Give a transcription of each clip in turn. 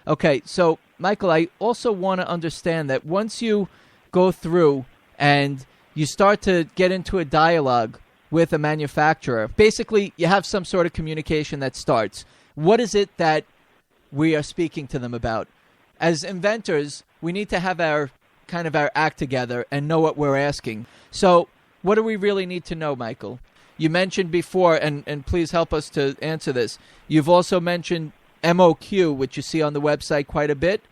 Okay, so Michael, I also want to understand that once you go through and you start to get into a dialogue with a manufacturer, basically you have some sort of communication that starts. What is it that we are speaking to them about? As inventors, we need to have our act together and know what we're asking. So what do we really need to know, Michael? You mentioned before, and please help us to answer this, you've also mentioned MOQ, which you see on the website quite a bit,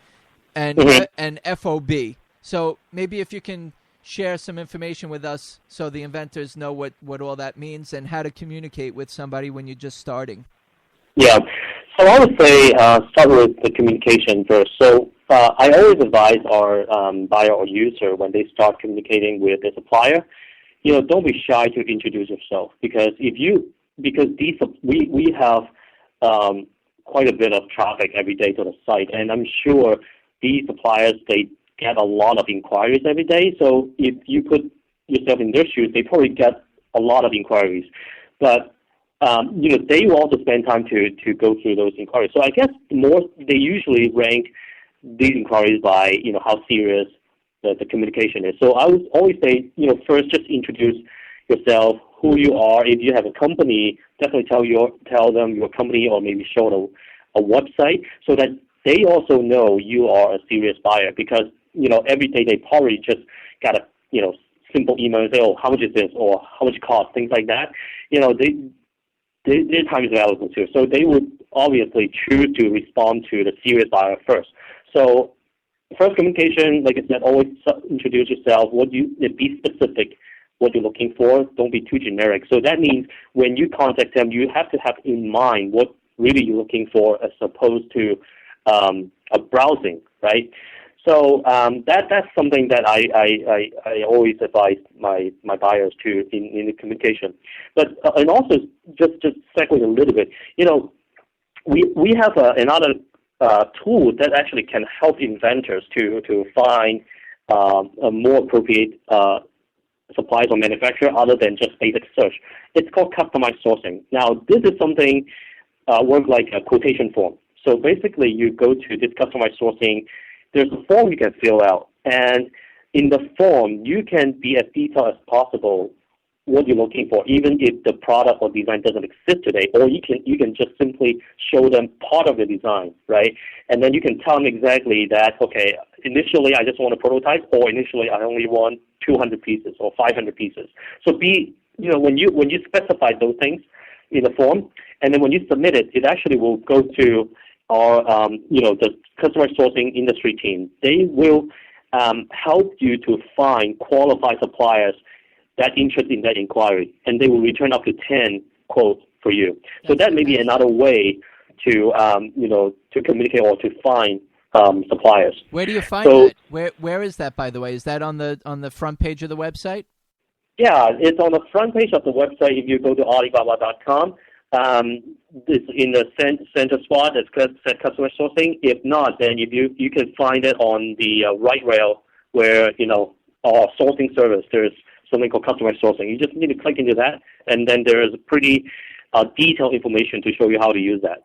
and and FOB. So maybe if you can share some information with us so the inventors know what all that means and how to communicate with somebody when you're just starting. Yeah. So I would say start with the communication first. So I always advise our buyer or user when they start communicating with the supplier, don't be shy to introduce yourself, because we have quite a bit of traffic every day to the site, and I'm sure these suppliers, they get a lot of inquiries every day. So if you put yourself in their shoes, they probably get a lot of inquiries, but they will also spend time to go through those inquiries. So I guess they usually rank these inquiries by how serious the communication is. So I would always say first just introduce yourself, who you are. If you have a company, definitely tell them your company, or maybe show them a website so that they also know you are a serious buyer. Because every day they probably just got a simple email and say, oh, how much is this, or how much it costs, things like that. Their time is valuable too. So they would obviously choose to respond to the serious buyer first. So first communication, like I said, always introduce yourself. Be specific what you're looking for. Don't be too generic. So that means when you contact them, you have to have in mind what really you're looking for, as opposed to a browsing, right? So that's something that I always advise my buyers to in the communication. But and also just segue a little bit, we have another tool that actually can help inventors to find a more appropriate supplies or manufacturer other than just basic search. It's called customized sourcing. Now, this is something work like a quotation form. So basically, you go to this customized sourcing. There's a form you can fill out, and in the form, you can be as detailed as possible what you're looking for, even if the product or design doesn't exist today, or you can just simply show them part of the design, right? And then you can tell them exactly that, okay, initially I just want a prototype, or initially I only want 200 pieces or 500 pieces. So when you specify those things in the form, and then when you submit it, it actually will go to our the customer sourcing industry team. They will help you to find qualified suppliers that interest in that inquiry, and they will return up to 10 quotes for you. So that may be another way to to communicate or to find suppliers. Where do you find that? Where is that, by the way? Is that on the front page of the website? Yeah, it's on the front page of the website. If you go to Alibaba.com, it's in the center spot. It's said customer sourcing. If not, then you can find it on the right rail where our sourcing service. There's something called customer sourcing. You just need to click into that, and then there is pretty detailed information to show you how to use that.